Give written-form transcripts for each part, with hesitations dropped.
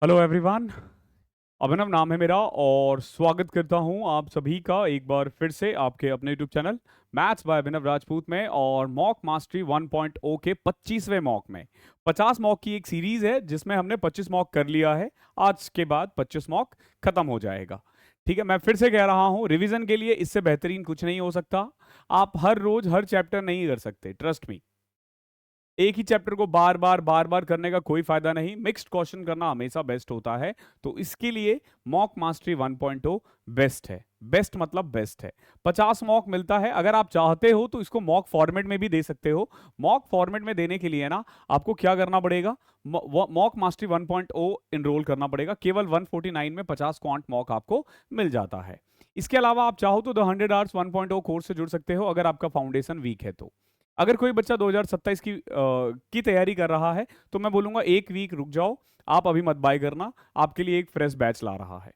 Hello everyone. अभिनव नाम है मेरा और स्वागत करता हूं आप सभी का एक बार फिर से आपके अपने यूट्यूब चैनल मैथ्स बाय अभिनव राजपूत में और मॉक मास्टरी 1.0 के 25वें मॉक में 50 मॉक की एक सीरीज है जिसमें हमने 25 मॉक कर लिया है। आज के बाद 25 मॉक खत्म हो जाएगा। ठीक है, मैं फिर से कह रहा हूं, रिवीजन के लिए इससे बेहतरीन कुछ नहीं हो सकता। आप हर रोज हर चैप्टर नहीं कर सकते, ट्रस्ट मी। एक ही चैप्टर को बार बार करने का कोई फायदा नहीं, मिक्स्ड क्वेश्चन करना हमेशा बेस्ट होता है। तो इसके लिए मॉक मास्टरी 1.0 बेस्ट है। बेस्ट मतलब बेस्ट है। 50 मॉक मिलता है। अगर आप चाहते हो तो इसको मॉक फॉर्मेट में भी दे सकते हो। मॉक फॉर्मेट में देने के लिए ना आपको क्या करना पड़ेगा, मॉक मास्टरी 1.0 इनरोल करना पड़ेगा। केवल 149 में 50 क्वांट मॉक आपको मिल जाता है। इसके अलावा आप चाहो तो द 100 आवर्स 1.0 कोर्स से जुड़ सकते हो अगर आपका फाउंडेशन वीक है तो। अगर कोई बच्चा 2027 की तैयारी कर रहा है तो मैं बोलूंगा एक वीक रुक जाओ। आप अभी मत बाय करना, आपके लिए एक फ्रेश बैच ला रहा है,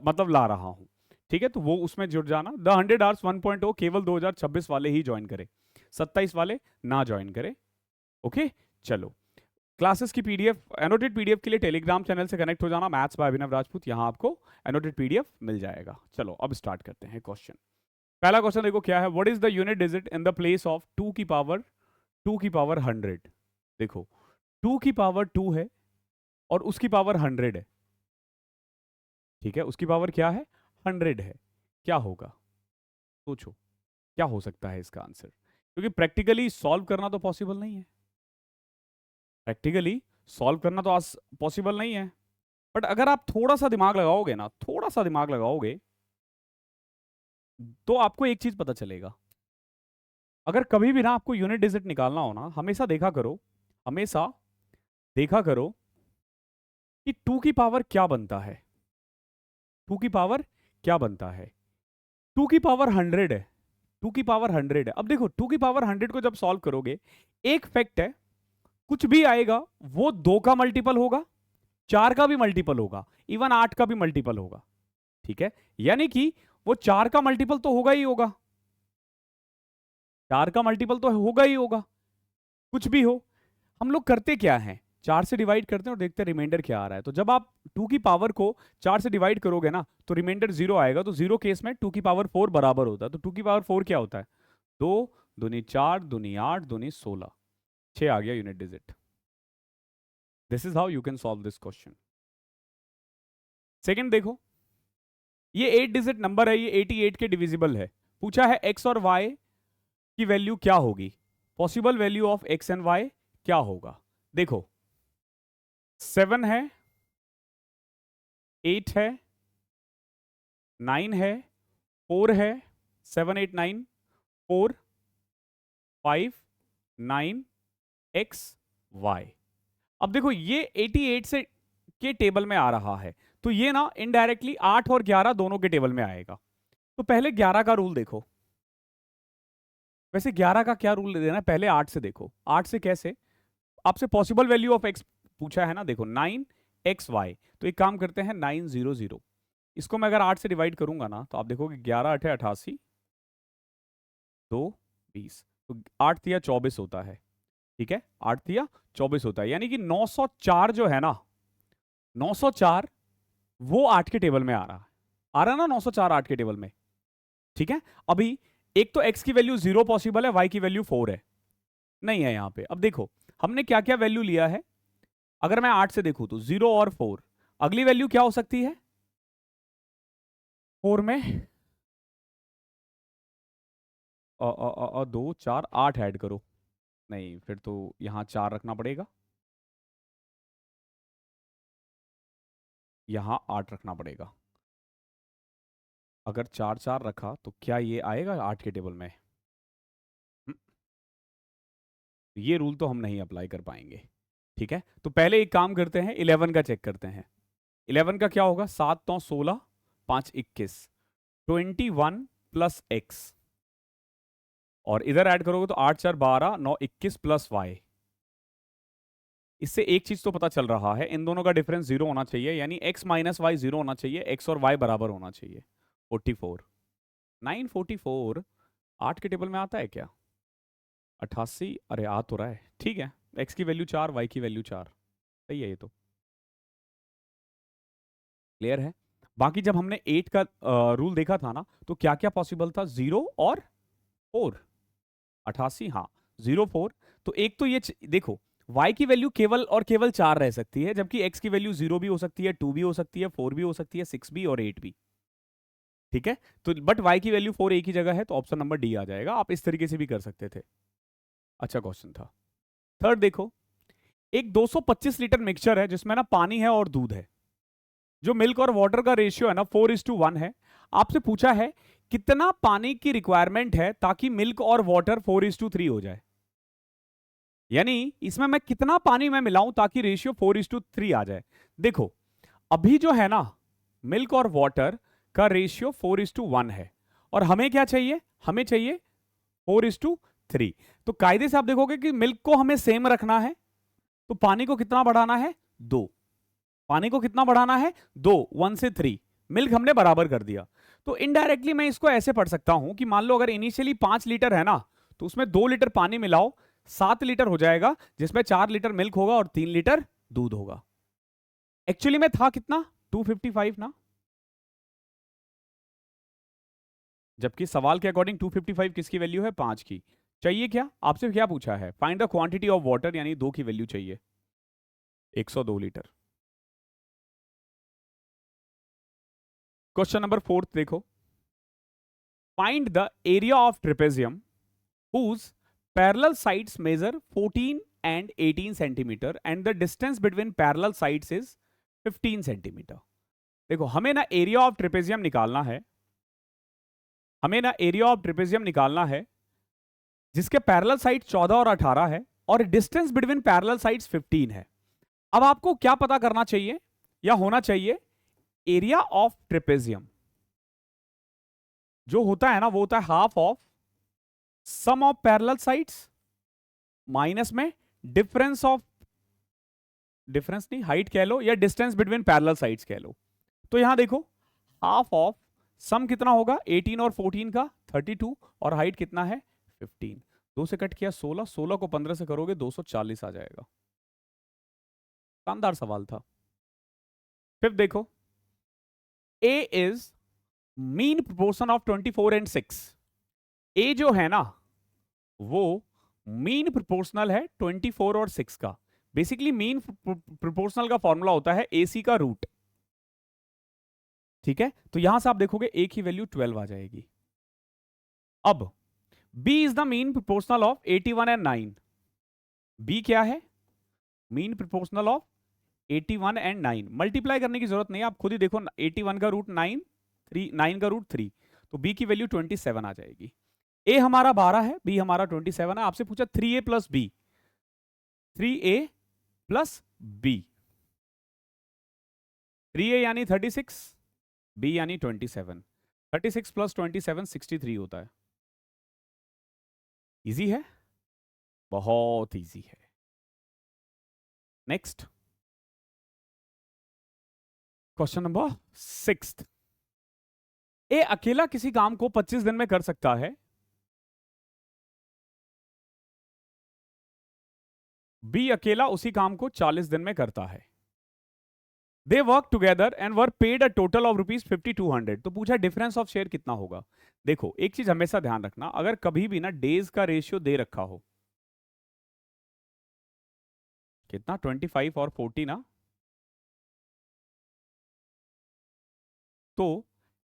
मतलब ला रहा हूं। ठीक है, तो वो उसमें जुड़ जाना। द 100 आवर्स 1.0 केवल 2026 वाले ही ज्वाइन करें, 27 वाले ना ज्वाइन करें। ओके, चलो। क्लासेस की पीडीएफ, एनोटेड पीडीएफ के लिए टेलीग्राम चैनल से कनेक्ट हो जाना, मैथ्स बाय अभिनव राजपूत। यहां आपको एनोटेड पीडीएफ मिल जाएगा। चलो अब स्टार्ट करते हैं क्वेश्चन। पहला क्वेश्चन देखो क्या है। What is the unit digit in the place of 2 की पावर 100। देखो 2 की पावर 2 है और उसकी पावर 100 है। ठीक है, उसकी पावर क्या है, 100 है। क्या होगा, सोचो क्या हो सकता है इसका आंसर। क्योंकि प्रैक्टिकली सॉल्व करना तो पॉसिबल नहीं है, प्रैक्टिकली सॉल्व करना तो आज पॉसिबल नहीं है। बट अगर आप थोड़ा सा दिमाग लगाओगे ना, थोड़ा सा दिमाग लगाओगे तो आपको एक चीज पता चलेगा। अगर कभी भी ना आपको यूनिट डिजिट निकालना हो ना, हमेशा देखा करो, हमेशा देखा करो कि 2 की पावर क्या बनता है। 2 की पावर क्या बनता है। 2 की पावर 100 है। 2 की पावर 100 है। अब देखो 2 की पावर 100 को जब सॉल्व करोगे, एक फैक्ट है, कुछ भी आएगा वो 2 का मल्टीपल होगा, 4 का भी मल्टीपल होगा, इवन 8 का भी मल्टीपल होगा। ठीक है, यानी कि वो 4 का मल्टीपल तो होगा ही होगा, 4 का मल्टीपल तो होगा ही होगा, कुछ भी हो। हम लोग करते क्या है, 4 से डिवाइड करते हैं और देखते हैं रिमाइंडर क्या आ रहा है। तो जब आप 2 की पावर को 4 से डिवाइड करोगे ना तो रिमाइंडर 0 आएगा। तो 0 केस में 2 की पावर 4 बराबर होता है। तो 2 की पावर 4 क्या होता है, 2 दूनी 4 दूनी 8 दूनी 16, 6 आ गया unit digit. This is how you can solve this question. Second देखो, ये 8 डिजिट नंबर है, ये 88 के डिविजिबल है। पूछा है एक्स और वाई की वैल्यू क्या होगी, possible value of x and y क्या होगा। देखो 7 है, 8 है, 9 है, 4 है, 7 8 9, 4 5 9 x y। अब देखो ये 88 से के टेबल में आ रहा है, तो ये ना इनडायरेक्टली 8 और 11 दोनों के टेबल में आएगा। तो पहले 11 का रूल देखो। वैसे 11 का क्या रूल देना है, पहले 8 से देखो। 8 से कैसे, आपसे पॉसिबल वैल्यू ऑफ एक्स पूछा है ना, देखो 9 x y। तो एक काम करते हैं 900, इसको मैं अगर 8 से डिवाइड करूंगा ना तो आप देखोगे 11 8 88, 2 20, तो 8 3 24 होता है। ठीक है, 8 3 24 होता है, यानी कि 904 जो है ना, 904 वो 8 के टेबल में आ रहा है ना, 904 8 के टेबल में। ठीक है, अभी एक तो x की वैल्यू 0 पॉसिबल है, y की वैल्यू 4 है, नहीं है यहां पे। अब देखो हमने क्या क्या वैल्यू लिया है। अगर मैं 8 से देखूं तो 0 और 4, अगली वैल्यू क्या हो सकती है 4 में, 2 4 8 ऐड करो, नहीं फिर तो यहां 4 रखना पड़ेगा, यहां 8 रखना पड़ेगा। अगर 4 4 रखा तो क्या ये आएगा 8 के टेबल में। हम्म, ये रूल तो हम नहीं अप्लाई कर पाएंगे। ठीक है, तो पहले एक काम करते हैं, 11 का चेक करते हैं। 11 का क्या होगा, 7 9 16 5 21, 21 प्लस एक्स, और इधर ऐड करोगे तो 8 4 12 9 21 प्लस वाई। इससे एक चीज तो पता चल रहा है, इन दोनों का डिफरेंस 0 होना चाहिए, यानी x माइनस वाई 0 होना चाहिए, x और y बराबर होना चाहिए। 44, 944 8 के टेबल में आता है क्या, 88, अरे आ तो रहा है। ठीक है, x की वैल्यू 4, y की वैल्यू 4, सही है ये तो। क्लियर है? बाकी जब हमने 8 का रूल देखा था ना, तो क्या क्या पॉसिबल था? 0 और 4, 88, हाँ 0 4। तो एक तो ये देखो, y की वैल्यू केवल और केवल 4 रह सकती है, जबकि x की वैल्यू 0 भी हो सकती है, 2 भी हो सकती है, 4 भी हो सकती है, 6 भी और 8 भी। ठीक है, तो बट y की वैल्यू 4 एक ही जगह है, तो ऑप्शन नंबर डी आ जाएगा। आप इस तरीके से भी कर सकते थे। अच्छा क्वेश्चन था। थर्ड देखो, एक 225 लीटर मिक्सचर है जिसमें ना पानी है और दूध है। जो मिल्क और वाटर का रेशियो है ना 4:1 है। आपसे पूछा है कितना पानी की रिक्वायरमेंट है ताकि मिल्क और वाटर 4:3 हो जाए। यानी इसमें मैं कितना पानी मैं मिलाऊं ताकि रेशियो 4:3 आ जाए। देखो अभी जो है ना, मिल्क और वाटर का रेशियो 4:1 है, और हमें क्या चाहिए? हमें चाहिए 4:3। तो कायदे से आप देखोगे कि मिल्क को हमें सेम रखना है, तो पानी को कितना बढ़ाना है? 2। पानी को कितना बढ़ाना है? 2, 1 से 3। मिल्क हमने बराबर कर दिया। तो इनडायरेक्टली मैं इसको ऐसे पढ़ सकता हूं कि मान लो अगर इनिशियली 5 लीटर है ना, तो उसमें 2 लीटर पानी मिलाओ, 7 लीटर हो जाएगा, जिसमें 4 लीटर मिल्क होगा और 3 लीटर दूध होगा। एक्चुअली में था कितना? 255 ना, जबकि सवाल के अकॉर्डिंग 255 किसकी वैल्यू है? 5 की। चाहिए क्या? आपसे क्या पूछा है? Find the quantity of water, यानी 2 की वैल्यू चाहिए। 102 लीटर। क्वेश्चन नंबर 4 देखो, find the area of trapezium whose parallel sides measure 14 and 18 centimeter and the distance between parallel sides is 15 centimeter। देखो हमें ना एरिया ऑफ ट्रेपेजियम निकालना है, हमें ना एरिया ऑफ ट्रेपेजियम निकालना है जिसके पैरेलल साइड 14 और 18 है और डिस्टेंस बिटवीन पैरेलल साइड्स 15 है। अब आपको क्या पता करना चाहिए या होना चाहिए? एरिया ऑफ ट्रेपेजियम जो होता है ना, वो होता है half of sum of parallel sides minus में डिफरेंस ऑफ, डिफरेंस नहीं हाइट कह लो या डिस्टेंस बिटवीन पैरेलल साइड्स कह लो। तो यहां देखो हाफ ऑफ सम कितना होगा? 18 और 14 का 32, और हाइट कितना है? 15। 2 से कट किया 16, 16 को 15 से करोगे 240 आ जाएगा। शानदार सवाल था। फिर देखो, A is mean proportion of 24 and 6। A जो है ना, वो मीन प्रोपोर्शनल है 24 और 6 का। बेसिकली मीन प्रोपोर्शनल का फॉर्मूला होता है AC का रूट। ठीक है, तो यहां से आप देखोगे ए की वैल्यू 12 आ जाएगी। अब B is the mean proportional of 81 and 9। B क्या है? Mean proportional of 81 and 9। Multiply करने की जरूरत नहीं है, आप खुद ही देखो 81 का रूट 9, 9 का रूट 3, तो B की वैल्यू 27 आ जाएगी। A हमारा 12 है, B हमारा 27 है। आपसे पूछा 3A plus B, 3A plus B, 3A यानी 36, B यानी 27। 36 प्लस 27 63 होता है। इजी है, बहुत इजी है। Next question number 6। ए अकेला किसी काम को 25 दिन में कर सकता है, बी अकेला उसी काम को 40 दिन में करता है। They work together and were paid a total of ₹5200। तो पूछा डिफरेंस ऑफ शेयर कितना होगा। देखो एक चीज हमेशा ध्यान रखना, अगर कभी भी ना डेज का रेशियो दे रखा हो, कितना 25 और 40 ना, तो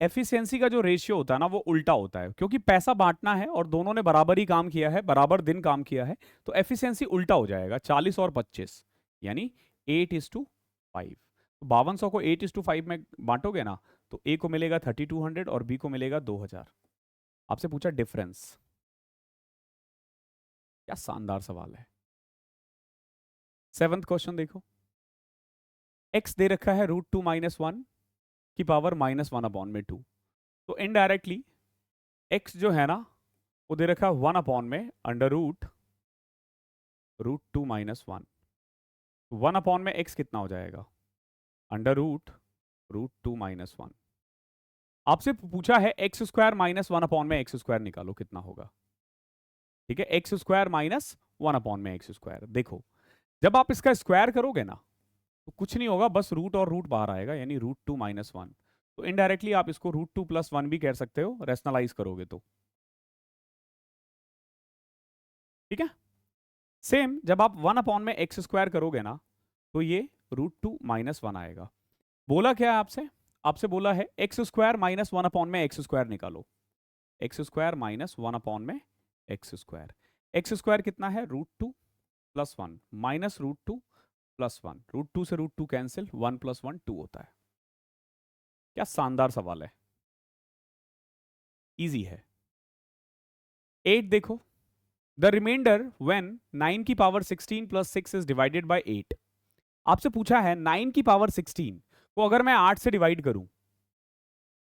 एफिशिएंसी का जो रेशियो होता है ना वो उल्टा होता है, क्योंकि पैसा बांटना है और दोनों ने बराबर ही काम किया है, बराबर दिन काम किया है, तो एफिशिएंसी उल्टा हो जाएगा। 40 और 25 यानी 8:5। तो 5200 को 8:5 में बांटोगे ना, तो ए को मिलेगा 3200 और बी को मिलेगा 2000। आपसे पूछा डिफरेंस। क्या शानदार सवाल है। 7th क्वेश्चन देखो, एक्स दे रखा है √2 - 1 की पावर -1/2। तो इनडायरेक्टली एक्स जो है ना, वो दे रखा है 1 में अंडर √2 - 1। 1 में एक्स कितना हो जाएगा? अंडर √2 - 1। आपसे पूछा है एक्स स्क्वायर -1 में एक्स स्क्वायर निकालो, कितना होगा? ठीक है, एक्स स्क्वायर -1 में एक्स स्क्वायर। देखो जब आप इसका स्क्वायर करोगे ना, तो कुछ नहीं होगा, बस रूट और रूट बाहर आएगा, यानी √2 - 1। तो इनडायरेक्टली आप इसको √2 + 1 भी कह सकते हो, रेशनलाइज करोगे तो। ठीक है। सेम जब आप 1/x² करोगे ना, तो ये √2 - 1 आएगा। बोला क्या है आपसे? आपसे बोला है x² - 1/x² निकालो। x² - 1/x²। x² कितना है? √2 + 1 -√2 + 1। √2 से √2 कैंसिल, 1 + 1 2 होता है। क्या शानदार सवाल है, इजी है। 8 देखो, द रिमाइंडर व्हेन 9 की पावर 16 + 6 इज डिवाइडेड बाय 8। आपसे पूछा है 9 की पावर 16 को अगर मैं 8 से डिवाइड करूं,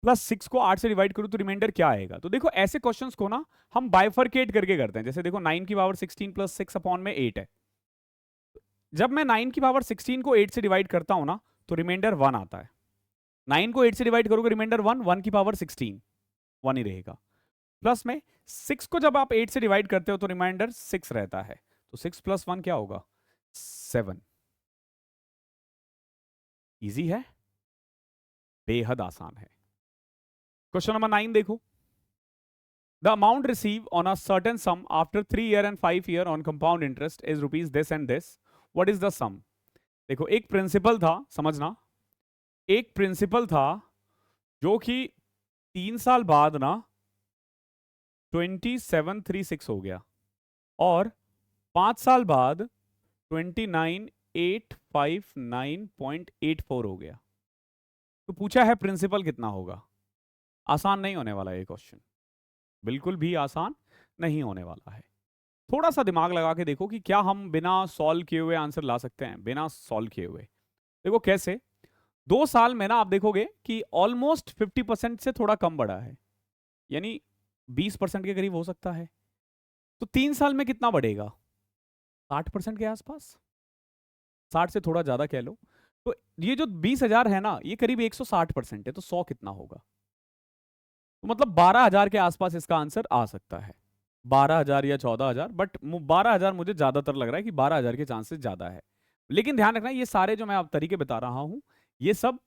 +6 को 8 से डिवाइड करूं, तो रिमाइंडर क्या आएगा? तो देखो ऐसे क्वेश्चंस को ना हम बाइफरकेट करके करते हैं। जैसे देखो 9 की पावर 16 + 6 अपॉन में 8 है। जब मैं 9 की पावर 16 को 8 से डिवाइड करता हूं ना, तो रिमाइंडर 1 आता है। 9 को 8 से डिवाइड करोगे, रिमाइंडर 1, 1 की पावर 16 1 ही रहेगा। प्लस में 6 को जब आप 8 से डिवाइड करते हो, तो रिमाइंडर 6 रहता है। तो 6 + 1 क्या होगा? 7। इजी है, बेहद आसान है। क्वेश्चन नंबर 9 देखो, the amount receive on a certain sum after 3 year and 5 year on compound interest is rupees this and this, what is the sum? देखो एक प्रिंसिपल था, समझना, एक प्रिंसिपल था जो कि 3 साल बाद ना 2736 हो गया, और 5 साल बाद 29859.84 हो गया। तो पूछा है प्रिंसिपल कितना होगा। आसान नहीं होने वाला ये क्वेश्चन, बिल्कुल भी आसान नहीं होने वाला है। थोड़ा सा दिमाग लगा के देखो कि क्या हम बिना सॉल्व किए हुए आंसर ला सकते हैं, बिना सॉल्व किए हुए। देखो कैसे, 2 साल में ना आप देखोगे कि ऑलमोस्ट 50% से थोड़ा कम बढ़ा है, यानी 20% के करीब हो सकता है। तो 3 साल में कितना बढ़ेगा? 60% के आसपास, 60 से थोड़ा ज्यादा कह लो। तो ये जो 20,000 है ना, ये करीब 160% है। तो 100 कितना होगा? तो मतलब 12,000 के आसपास इसका आंसर आ सकता है। 12,000 या 14,000, बट 12,000 मुझे ज्यादातर लग रहा है कि 12,000 के चांसेस ज्यादा है। लेकिन ध्यान रखना, ये सारे जो मैं आप तरीके बता रहा हूं, ये सब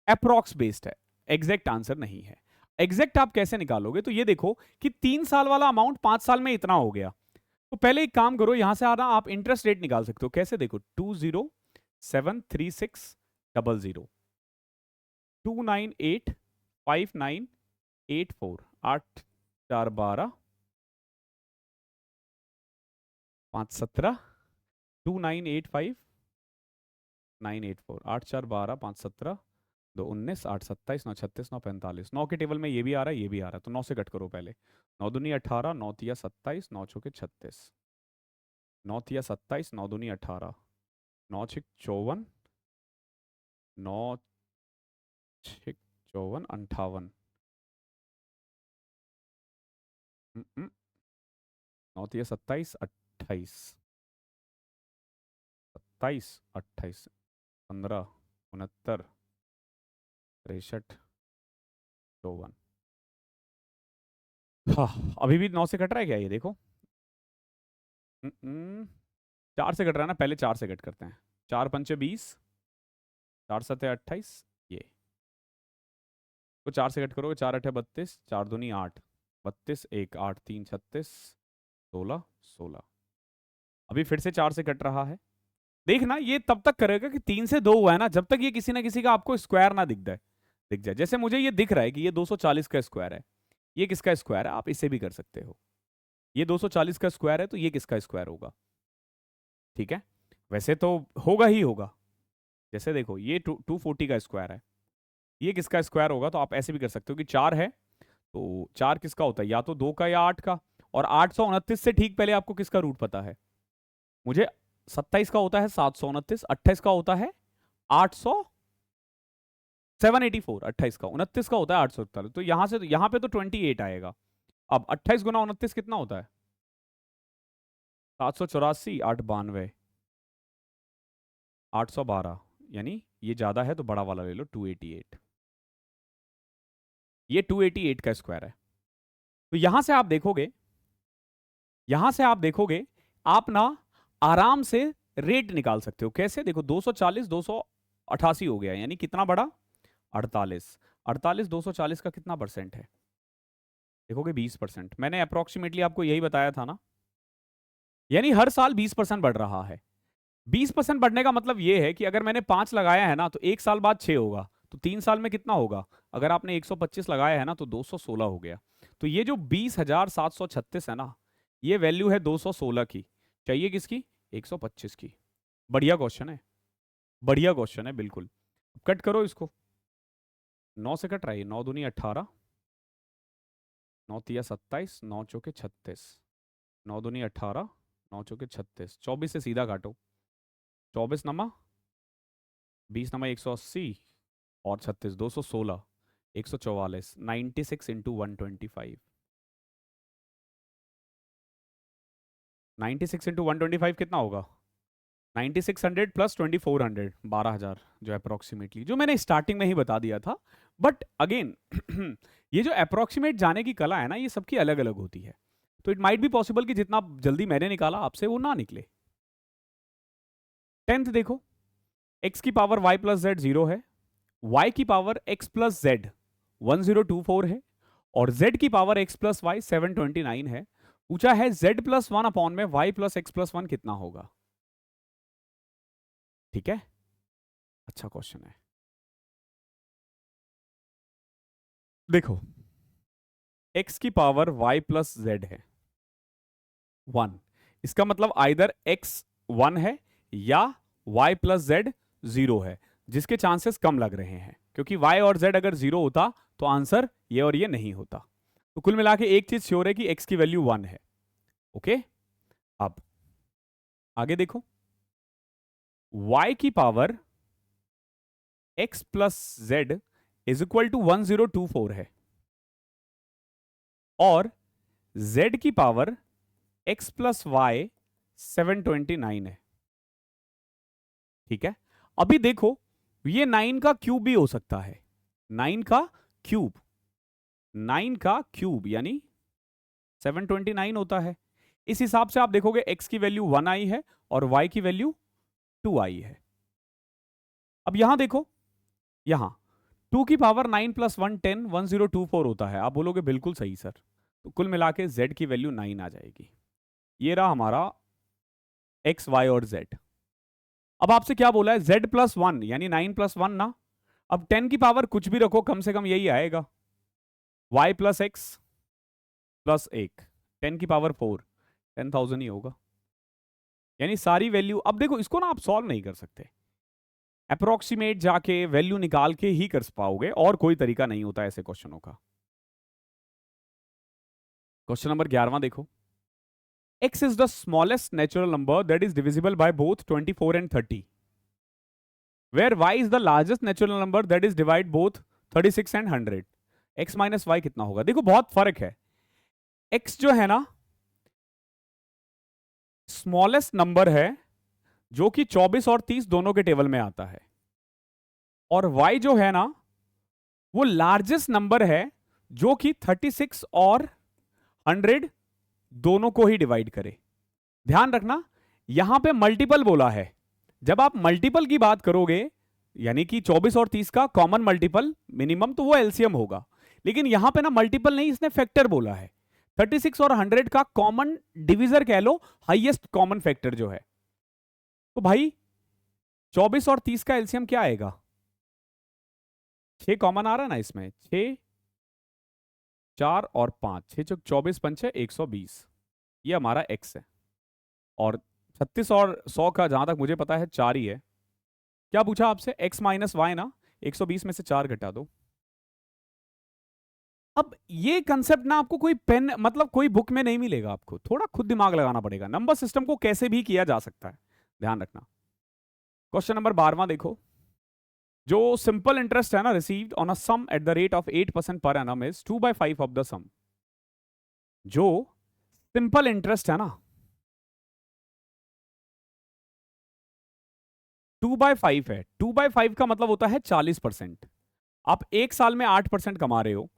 अप्रोक्स बेस्ड है, एग्जैक्ट आंसर नहीं है। एग्जैक्ट आप कैसे निकालोगे? तो ये देखो कि 3 साल वाला अमाउंट 5 साल में इतना हो गया। तो पहले एक काम करो, यहां से आना आप इंटरेस्ट रेट निकाल सकते हो। कैसे? देखो 2073600 2985984, 8 4 12 5 17, 2985984, 8 4 12 5 17, 2 19, 8 27, 9 36, 9 45। 9 के टेबल में ये भी आ रहा है, ये भी आ रहा है, तो 9 से कट करो पहले। 9 दूनी 18, 9 तिया 27, 9 चौके 36, 9 तिया 27, 9 दूनी 18, 9 छिक 54, 9 छिक 54 58, 9 तिया 27 28, 27 28, 15 69 63 54। हाँ, अभी भी 9 से कट रहा है क्या? ये देखो, 4 से कट रहा है ना, पहले 4 से कट करते हैं। 4 पंचे 20, 4 सते 28, ये तो 4 से कट करोगे, 4 अठे 32, 4 दूनी 8, 32 1 8 3 36, 16 16। अभी फिर से 4 से कट रहा है। देखना ये तब तक करेगा कि 3 से 2 हुआ है ना, जब तक ये किसी ना किसी का आपको स्क्वायर ना दिख जाए। जैसे मुझे ये दिख रहा है कि ये 240 का स्क्वायर है, ये किसका स्क्वायर है? आप इसे भी कर सकते हो। ये 240 का स्क्वायर है, तो ये किसका स्क्वायर होगा? ठीक है, वैसे तो होगा ही होगा। जैसे देखो ये 240 का स्क्वायर है, ये किसका स्क्वायर होगा? तो आप ऐसे भी कर सकते हो कि 4 है, तो 4 किसका होता है? या तो 2 का या 8 का। और 829 से ठीक पहले आपको किसका रूट पता है? मुझे 27 का होता है 729, 28 का होता है 800, 784, 28 का, 29 का होता है 841। तो यहां से यहां पे तो 28 आएगा। अब 28 गुना 29 कितना होता है? 784, 892, 812, यानी ये ज्यादा है तो बड़ा वाला ले लो, 288। ये 288 का स्क्वायर है। तो यहां से आप देखोगे, आप ना आराम से रेट निकाल सकते हो। कैसे? देखो 240 288 हो गया, यानी कितना बढ़ा? 48। 48 240 का कितना परसेंट है? देखोगे 20%। मैंने अप्रोक्सीमेटली आपको यही बताया था ना, यानी हर साल 20% बढ़ रहा है। 20% बढ़ने का मतलब यह है कि अगर मैंने 5 लगाया है ना, तो एक साल बाद 6 होगा, तो 3 साल में कितना होगा? अगर आपने 125 लगाया है ना, तो 216 हो गया। तो ये जो 20,736 है ना, ये वैल्यू है 216 की। चाहिए किसकी? 125 की। बढ़िया क्वेश्चन है, बढ़िया क्वेश्चन है, बिल्कुल। कट करो इसको, 9 से कट रहा है, 9 दूनी 18, 9 तिया 27, 9 चौके 36, 9 दूनी 18, 9 चौके 36, 24 से सीधा काटो, 24 नमा 20 नमा 180 और 36 216, 144, 96 इंटू 125, 96 इंटू 125 कितना होगा? 9600 प्लस 2400, 12,000, जो अप्रोक्सीमेटली, जो मैंने स्टार्टिंग में ही बता दिया था। बट अगेन ये जो अप्रोक्सीमेट जाने की कला है ना, ये सबकी अलग अलग होती है। तो इट माइट बी पॉसिबल कि जितना जल्दी मैंने निकाला आपसे वो ना निकले। 10th देखो, x की पावर y प्लस जेड 0 है, y की पावर x प्लस जेड 1024 है, और z की पावर x प्लस वाई 729 है। पूछा है z प्लस 1 अपॉन में y प्लस एक्स प्लस 1 कितना होगा? ठीक है, अच्छा क्वेश्चन है। देखो, x की पावर y प्लस जेड है 1, इसका मतलब आइदर x 1 है या y प्लस जेड 0 है, जिसके चांसेस कम लग रहे हैं, क्योंकि y और z अगर 0 होता तो आंसर ये और ये नहीं होता। तो कुल मिला के एक चीज श्योर है कि x की वैल्यू 1 है। ओके, अब आगे देखो, y की power x plus z is equal to 1024 है, और z की पावर x प्लस वाई 729 है। ठीक है, अभी देखो, ये 9 का क्यूब भी हो सकता है, 9 का क्यूब, 9 का क्यूब यानी 729 होता है। इस हिसाब से आप देखोगे x की वैल्यू 1 आई है और y की वैल्यू 2 आई है। अब यहां देखो, यहां 2 की पावर 9 प्लस 1 10, 1024 होता है। आप बोलोगे बिल्कुल सही सर, तो कुल मिला के z की वैल्यू 9 आ जाएगी। ये रहा हमारा x, y और z। अब आपसे क्या बोला है? z प्लस 1 यानी 9 प्लस 1 ना। अब 10 की पावर कुछ भी रखो, कम से कम यही आएगा, y प्लस एक्स प्लस 1, 10 की पावर 4, 10,000 ही होगा। यानी सारी वैल्यू, अब देखो इसको ना आप सॉल्व नहीं कर सकते, अप्रोक्सीमेट जाके वैल्यू निकाल के ही कर पाओगे, और कोई तरीका नहीं होता ऐसे क्वेश्चनों का। क्वेश्चन नंबर 11वां देखो, x is the smallest natural number that is divisible by both 24 and 30, where y is the largest natural number that is divide both 36 and 100. x minus Y कितना होगा? देखो बहुत फर्क है, x जो है ना स्मॉलेस्ट नंबर है, जो कि 24 और 30 दोनों के टेबल में आता है, और y जो है ना वो लार्जेस्ट नंबर है, जो कि 36 और 100 दोनों को ही डिवाइड करे। ध्यान रखना, यहां पे मल्टीपल बोला है। जब आप मल्टीपल की बात करोगे, यानी कि 24 और 30 का कॉमन मल्टीपल मिनिमम, तो वो एलसीएम होगा। लेकिन यहां पे ना मल्टीपल नहीं, इसने फैक्टर बोला है। 36 और 100 का कॉमन डिविजर कह लो, हाईएस्ट कॉमन फैक्टर जो है। तो भाई 24 और 30 का एलसीएम क्या आएगा? 6 कॉमन आ रहा है ना इसमें, 6 4 और 5, 6 चौक 24 पंचे 120, ये हमारा एक्स है। और 36 और 100 का जहां तक मुझे पता है 4 ही है। क्या पूछा आपसे? x माइनस वाई ना, 120 में से 4 घटा दो। अब ये कंसेप्ट ना आपको कोई पेन मतलब कोई बुक में नहीं मिलेगा, आपको थोड़ा खुद दिमाग लगाना पड़ेगा। नंबर सिस्टम को कैसे भी किया जा सकता है, ध्यान रखना। क्वेश्चन नंबर 12वां देखो, जो सिंपल इंटरेस्ट है ना received on a sum at the rate of 8% per annum is 2/5 of the sum. जो सिंपल इंटरेस्ट है ना 2/5 है, 2/5 का मतलब होता है 40%। आप एक साल में 8% कमा रहे हो,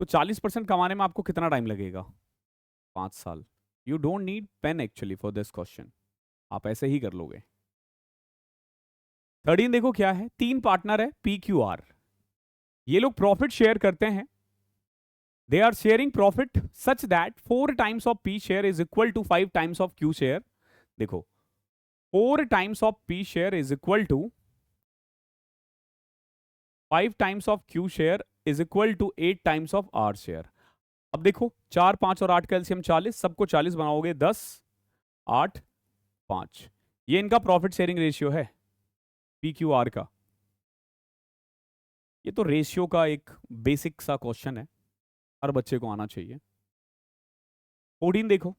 तो 40% कमाने में आपको कितना टाइम लगेगा? 5 साल। You don't need pen actually for this question, आप ऐसे ही कर लोगे। 13 देखो क्या है, 3 पार्टनर है पी क्यू आर, ये लोग प्रॉफिट शेयर करते हैं। They are sharing profit such that 4 times of p share is equal to 5 times of q share. देखो 4 times of p share is equal to 5 times of q share is equal to 8 times of r share. अब देखो 4, 5 और 8 का LCM 40, सबको 40 बनाओगे 10, 8, 5, ये इनका profit sharing ratio है पी क्यू आर का। ये तो रेशियो का एक बेसिक सा क्वेश्चन है, हर बच्चे को आना चाहिए। 14 देखो,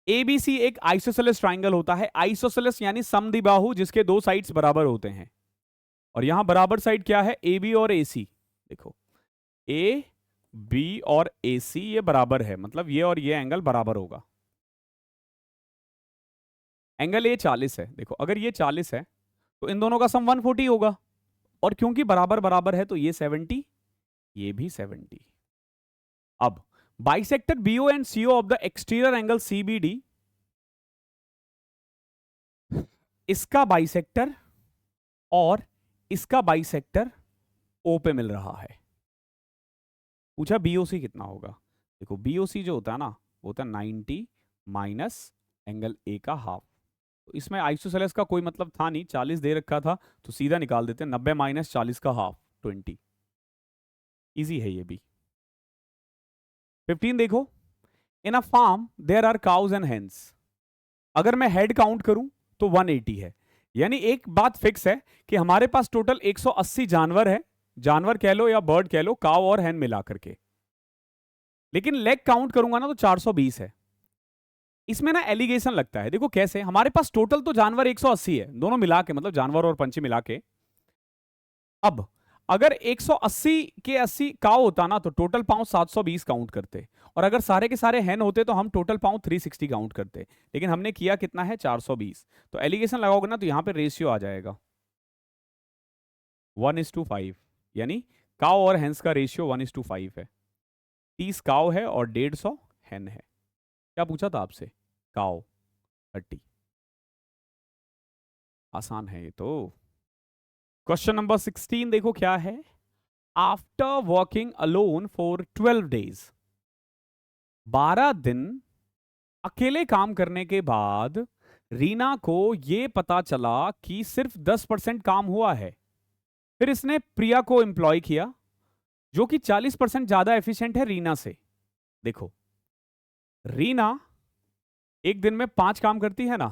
एबीसी एक आइसोसेलेस ट्राइंगल होता है। आइसोसेलेस यानी समद्विबाहु जिसके दो साइड्स बराबर होते हैं, और यहां बराबर साइड क्या है, ए बी और ए सी। देखो ए बी और ए सी ये बराबर है, मतलब ये और ये एंगल बराबर होगा। एंगल ए 40 है, देखो अगर ये 40 है तो इन दोनों का सम 140 होगा, और क्योंकि बराबर बराबर है तो ये 70, ये भी 70। अब bisector BO and CO of the exterior angle CBD, इसका बाइसेक्टर और इसका बाइसेक्टर ओ पे मिल रहा है। पूछा बीओसी कितना होगा। देखो बीओसी जो होता है ना, वो होता है 90 माइनस एंगल ए का हाफ। तो इसमें आइसोसेलेस का कोई मतलब था नहीं, 40 दे रखा था तो सीधा निकाल देते, 90 माइनस 40 का हाफ 20। इजी है ये भी। 15 देखो, in a form there are cows and hens. अगर मैं हेड काउंट करूं तो 180 है, यानी एक बात फिक्स है कि हमारे पास टोटल 180 जानवर है, जानवर कह लो या बर्ड कह लो, काउ और हैन मिला करके। लेकिन लेग काउंट करूंगा ना तो 420 है। इसमें ना एलिगेशन लगता है, देखो कैसे, हमारे पास टोटल तो जानवर 180 है दोनों मिला के, मतलब जानवर और पंछी मिला के। अब अगर 180 के 80 काउ होता ना तो टोटल पाउंड 720 काउंट करते, और अगर सारे के सारे हैन होते तो हम टोटल पाउंड 360 काउंट करते, लेकिन हमने किया कितना है 420। तो एलिगेशन लगाओगे ना तो यहां पे रेशियो आ जाएगा 1:5, यानी काउ और हैंस का रेशियो 1:5 है। 30 काउ है और 150 हैन है। क्या पूछा था आपसे, काउ 30। आसान है ये तो। क्वेश्चन नंबर 16 देखो क्या है, after working alone for 12 days, 12 दिन अकेले काम करने के बाद रीना को यह पता चला कि सिर्फ 10% काम हुआ है। फिर इसने प्रिया को एम्प्लॉय किया जो कि 40% ज्यादा एफिशिएंट है रीना से। देखो रीना एक दिन में 5 काम करती है ना,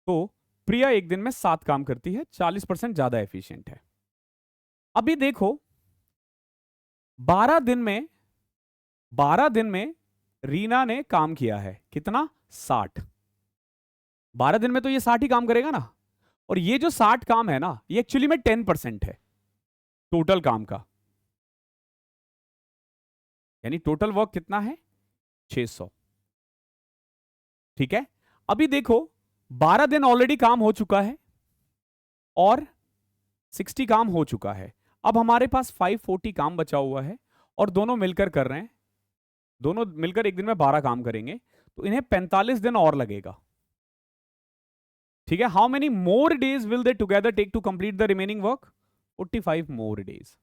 तो प्रिया एक दिन में 7 काम करती है, 40% ज्यादा एफिशिएंट है। अभी देखो 12 दिन में, 12 दिन में रीना ने काम किया है कितना, 60। 12 दिन में तो ये 60 ही काम करेगा ना, और ये जो 60 काम है ना ये एक्चुअली में 10% है टोटल काम का, यानी टोटल वर्क कितना है 600। ठीक है, अभी देखो 12 दिन ऑलरेडी काम हो चुका है और 60 काम हो चुका है। अब हमारे पास 540 काम बचा हुआ है, और दोनों मिलकर कर रहे हैं, दोनों मिलकर एक दिन में 12 काम करेंगे, तो इन्हें 45 दिन और लगेगा। ठीक है, how many more days will they together take to complete the remaining work, 45 more days.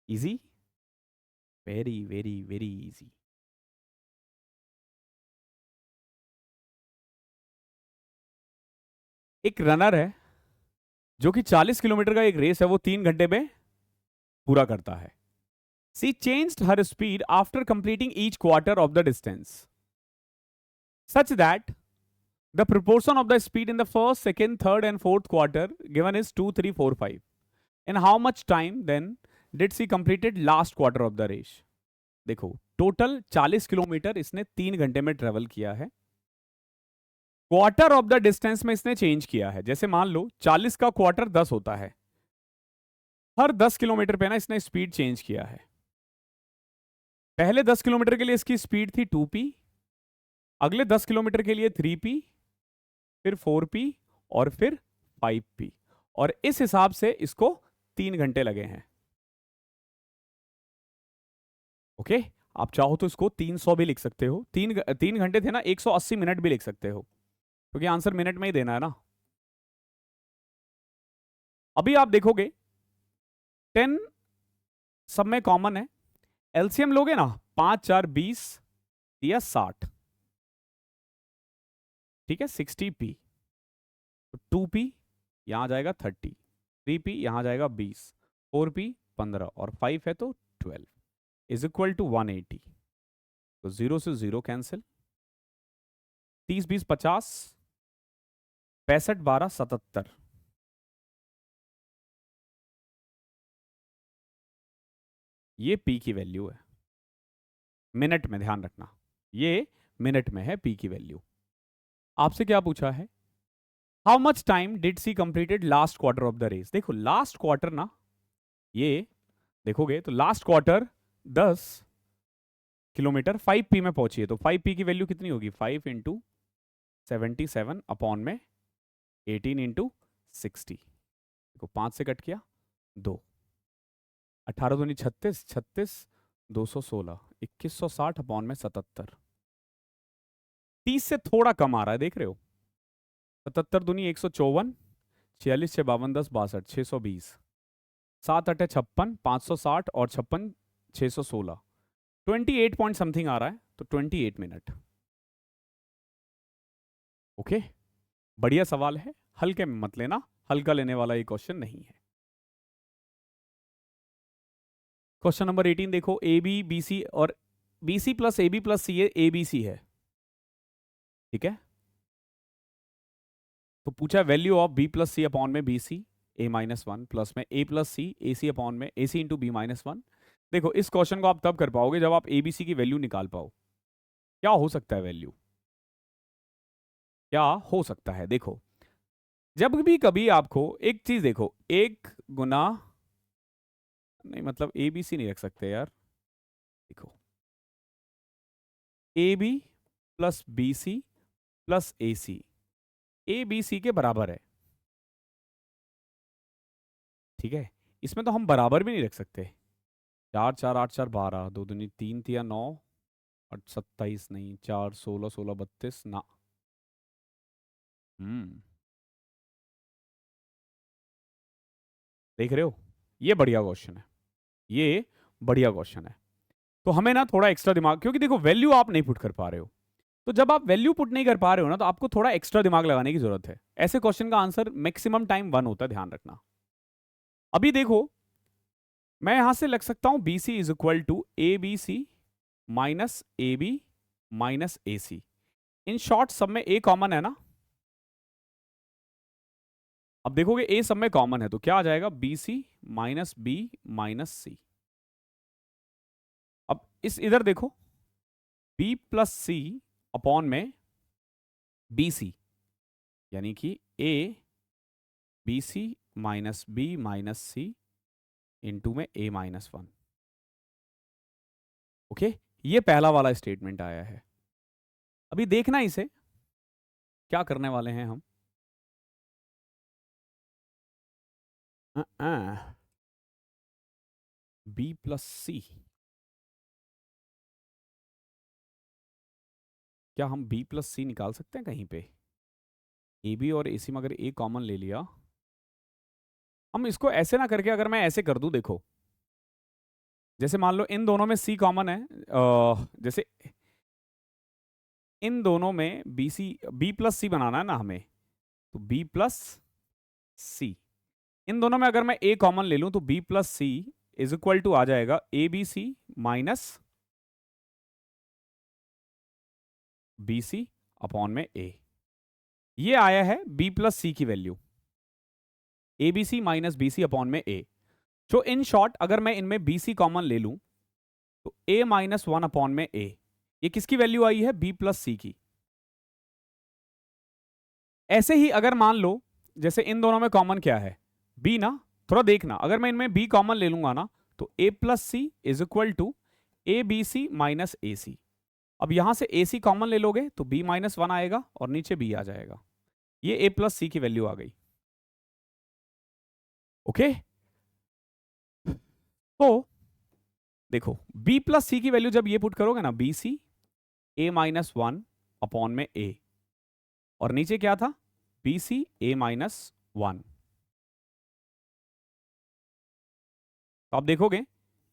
Easy, very very very easy. एक रनर है जो कि 40 किलोमीटर का एक रेस है वो 3 घंटे में पूरा करता है। She changed her speed after completing each quarter of the distance such that the proportion of the speed in the first, second, third and fourth quarter given is 2, 3, 4, 5. In how much time then did she completed last quarter of the race? देखो total 40 kilometre इसने 3 घंटे में travel किया है। Quarter of the distance में इसने change किया है, जैसे मान लो 40 का क्वार्टर 10 होता है, हर 10 किलोमीटर पे ना इसने स्पीड चेंज किया है। पहले 10 किलोमीटर के लिए इसकी स्पीड थी 2p, अगले 10 किलोमीटर के लिए 3p, फिर 4p और फिर 5p, और इस हिसाब से इसको 3 घंटे लगे हैं। ओके, आप चाहो तो इसको 300 भी लिख सकते हो, 3 घंटे थे ना, 180 मिनट भी लिख सकते हो, क्योंकि आंसर मिनट में ही देना है ना। अभी आप देखोगे 10 सब में कॉमन है, एलसीएम लोगे ना 5 4 20 या 60, ठीक है 60p, तो 2p यहां जाएगा 30, 3p यहां जाएगा 20, 4p 15 और 5 है तो 12 इज इक्वल टू 180। तो 0 से 0 कैंसिल, 30 20 50, 65 12 77, ये p की वैल्यू है मिनट में, ध्यान रखना ये मिनट में है p की वैल्यू। आपसे क्या पूछा है, how much time did she completed last quarter of the race. देखो लास्ट क्वार्टर ना, ये देखोगे तो लास्ट क्वार्टर 10 किलोमीटर 5p में पहुंची है, तो 5p की वैल्यू कितनी होगी, 5 इंटू 77 अपॉन में 18 इंटू 60, देखो 5 से कट किया 2, 18 दूनी 36, 36 216, 2160 अपॉन में 77, 30 से थोड़ा कम आ रहा है, देख रहे हो 77 दूनी 154, 46 6 52 10 62 620, 7 8 56 560 और 56 616, 28 पॉइंट समथिंग आ रहा है, तो 28 मिनट। ओके, बढ़िया सवाल है, हल्के में मत लेना, हल्का लेने वाला ये क्वेश्चन नहीं है। क्वेश्चन नंबर 18 देखो, ए बी बी सी और b c plus a b plus c a B c है, ठीक है, तो पूछा value of b plus C upon में B c a minus one plus में a plus c a c upon में a c into b minus one. देखो इस क्वेश्चन को आप तब कर पाओगे जब आप ए बी सी की वैल्यू निकाल पाओ। क्या हो सकता है वैल्यू, क्या हो सकता है, देखो जब भी कभी आपको एक चीज देखो, एक गुना नहीं मतलब ए बी सी नहीं रख सकते यार, देखो a b plus b c plus a c, a B c के बराबर है, ठीक है, इसमें तो हम बराबर भी नहीं रख सकते, 4 4 8 4 12, 2 दूनी 3 3 9 और 27 नहीं, 4 16 16 32 ना। देख रहे हो, ये बढ़िया क्वेश्चन है, ये बढ़िया क्वेश्चन है। तो हमें ना थोड़ा एक्स्ट्रा दिमाग, क्योंकि देखो वैल्यू आप नहीं पुट कर पा रहे हो, तो जब आप वैल्यू पुट नहीं कर पा रहे हो ना, तो आपको थोड़ा एक्स्ट्रा दिमाग लगाने की जरूरत है। ऐसे क्वेश्चन का आंसर मैक्सिमम टाइम 1 होता है, ध्यान रखना। अभी देखो मैं यहां से लग सकता हूं b c is equal to A B C minus a b minus A c, in short सब में ए कॉमन है ना, अब देखोगे ए सब में कॉमन है तो क्या आ जाएगा, बी सी माइनस बी माइनस सी। अब इस इधर देखो बी प्लस सी अपॉन में बी सी, यानी कि A B C minus B minus C into में ए माइनस वन। ओके, ये पहला वाला स्टेटमेंट आया है। अभी देखना इसे क्या करने वाले हैं हम, बी प्लस सी, क्या हम बी प्लस सी निकाल सकते हैं कहीं पे, ए बी और ए सी में अगर ए कॉमन ले लिया, हम इसको ऐसे ना करके अगर मैं ऐसे कर दूं, देखो जैसे मान लो इन दोनों में सी कॉमन है, जैसे इन दोनों में बी सी बी प्लस सी बनाना है ना हमें, तो बी प्लस सी, इन दोनों में अगर मैं ए कॉमन ले लूं तो B plus C is equal to आ जाएगा A B C minus B C upon में ए, ये आया है बी प्लस सी की value, A B C minus B C upon में ए। जो इन शॉर्ट अगर मैं इनमें बी सी कॉमन ले लूं तो ए माइनस वन अपॉन में ए, ये किसकी वैल्यू आई है, बी प्लस सी की। ऐसे ही अगर मान लो जैसे इन दोनों में कॉमन क्या है, बी ना, थोड़ा देखना अगर मैं इनमें बी कॉमन ले लूंगा ना तो A plus C is equal to A B C minus A C. अब यहां से ए सी कॉमन ले लोगे तो बी माइनस वन आएगा और नीचे बी आ जाएगा, ये ए प्लस सी की वैल्यू आ गई। ओके, तो देखो b प्लस सी की वैल्यू जब ये पुट करोगे ना, B c a minus one upon में ए, और नीचे क्या था, B c a minus one. तो आप देखोगे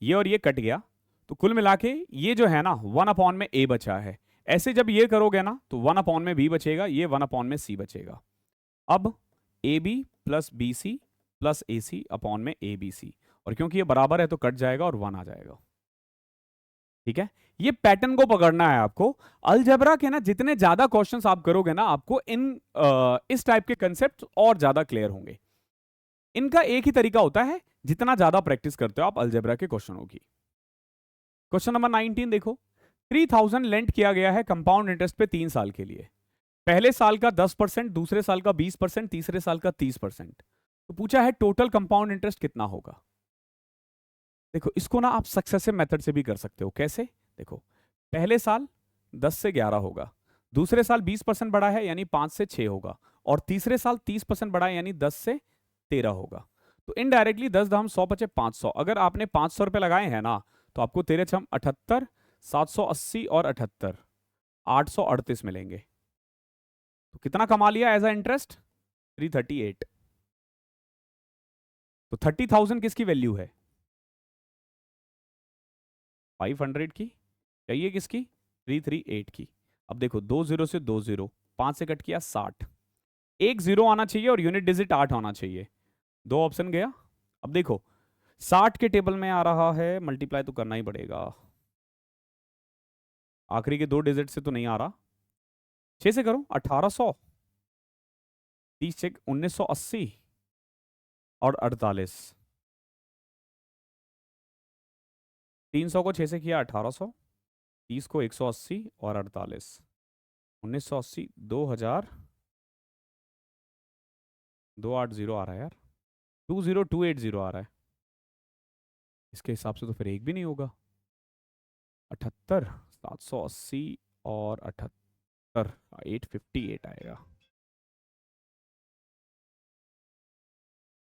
ये और ये कट गया, तो कुल मिला के ये जो है ना 1 में a बचा है। ऐसे जब ये करोगे ना तो 1 में b बचेगा, ये 1 में c बचेगा। अब a b plus b c plus a c upon में ए बी सी, और क्योंकि ये बराबर है तो कट जाएगा और 1 आ जाएगा। ठीक है, ये पैटर्न को पकड़ना है आपको। अलजेब्रा के ना जितने ज्यादा क्वेश्चंस आप करोगे ना, आपको इस टाइप के कंसेप्ट और ज्यादा क्लियर होंगे। इनका एक ही तरीका होता है, जितना ज्यादा प्रैक्टिस करते हो आप अलजेब्रा के क्वेश्चनों की। क्वेश्चन नंबर 19 देखो, 3000 लेंट किया गया है कंपाउंड इंटरेस्ट पे 3 साल के लिए। पहले साल का 10%, दूसरे साल का 20%, तीसरे साल का 30%। तो पूछा है टोटल कंपाउंड इंटरेस्ट कितना होगा। देखो इसको ना आप सक्सेसिव मेथड से भी कर सकते हो। कैसे? देखो पहले साल 10 से 11 होगा, दूसरे साल 20% बढ़ा है यानी 5 से 6 होगा, और तीसरे साल 30% बढ़ा है यानी 10 से 13 होगा। तो इनडायरेक्टली 10 धाम 100 बचे 500। अगर आपने 500 रुपए लगाए हैं ना, तो आपको 13 छम 78, 780 और 78 838 मिलेंगे। तो कितना कमा लिया एज अ इंटरेस्ट? 338। तो 30,000 किसकी वैल्यू है? 500 की। चाहिए किसकी? 338 की। अब देखो 2 0 से 2 0, 5 से कट किया 60, एक 0 आना चाहिए और यूनिट डिजिट 8 आना चाहिए। 2 ऑप्शन गया। अब देखो 60 के टेबल में आ रहा है, मल्टीप्लाई तो करना ही पड़ेगा, आखिरी के 2 डिजिट से तो नहीं आ रहा। 6 से करो 1800, 30 से 1980 और 48। 300 को 6 से किया 1800, 30 को 180 और 48, 1980 2000, 280 आ रहा है यार, 20280 आ रहा है। इसके हिसाब से तो फिर एक भी नहीं होगा। 78, 780 और 78, 858 आएगा।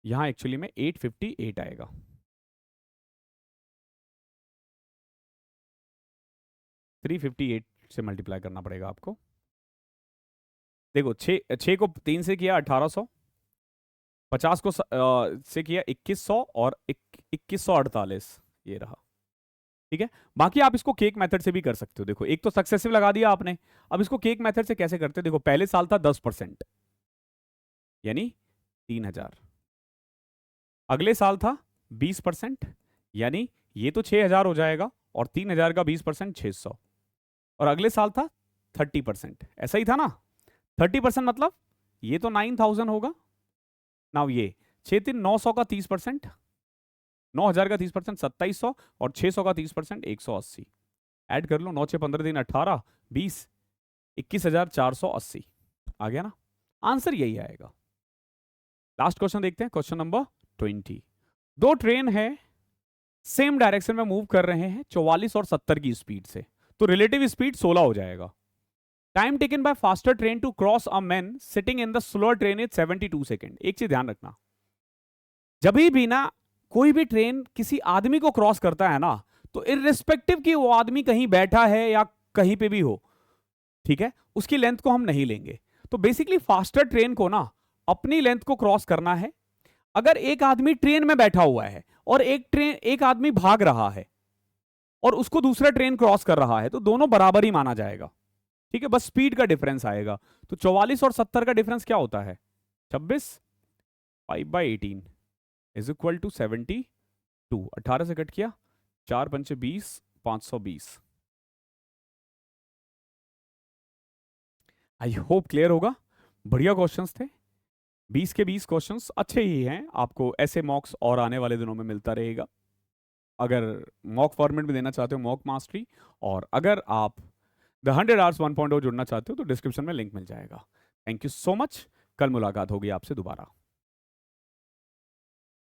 यहां एक्चुअली में 858 आएगा। थ्री 358 से मल्टीप्लाई करना पड़ेगा आपको। देखो 6 को 3 से किया 1800, 50 को से किया 2100 और 2148, ये रहा। ठीक है, बाकी आप इसको केक मेथड से भी कर सकते हो। देखो एक तो सक्सेसिव लगा दिया आपने, अब इसको केक मेथड से कैसे करते हो? देखो पहले साल था 10% यानी 3000, अगले साल था 20% यानी ये तो 6000 हो जाएगा, और 3000 का 20% 600, और अगले साल था 30%, ऐसा ही था ना। 30% मतलब ये तो 9000 होगा ना, ये 6 3 900 का 30%, 9000 का 30% 2700, और 600 का 30% 180। ऐड कर लो, 9 6 15 दिन 18 20, 21480 आ गया ना। आंसर यही आएगा। लास्ट क्वेश्चन देखते हैं, क्वेश्चन नंबर 20। दो ट्रेन है, सेम डायरेक्शन में मूव कर रहे हैं 44 और 70 की स्पीड से, तो रिलेटिव स्पीड 16 हो जाएगा। Time taken by faster train to cross a man sitting in the slower train is 72 second. एक चीज ध्यान रखना, जब भी ना कोई भी ट्रेन किसी आदमी को क्रॉस करता है ना, तो इररिस्पेक्टिव कि वो आदमी कहीं बैठा है या कहीं पे भी हो, ठीक है, उसकी लेंथ को हम नहीं लेंगे। तो बेसिकली फास्टर ट्रेन को ना अपनी लेंथ को क्रॉस करना है। अगर एक आदमी ट्रेन में बैठा हुआ है और एक आदमी भाग रहा है और उसको दूसरा ट्रेन क्रॉस कर रहा है, तो दोनों बराबर ही माना जाएगा। ठीक है, बस स्पीड का डिफरेंस आएगा। तो 44 और 70 का डिफरेंस क्या होता है? 26, 5/18 इज इक्वल टू 72। 18 से कट किया, 4 पंचे 20, 520। आई होप क्लियर होगा। बढ़िया क्वेश्चंस थे, 20 के 20 क्वेश्चंस अच्छे ही हैं। आपको ऐसे मॉक्स और आने वाले दिनों में मिलता रहेगा। अगर मॉक फॉर्मेट में देना चाहते हो मॉक मास्टरी, और अगर आप द 100 आवर्स 1.0 जुड़ना चाहते हो तो डिस्क्रिप्शन में लिंक मिल जाएगा। Thank you so much. कल मुलाकात होगी आपसे दोबारा।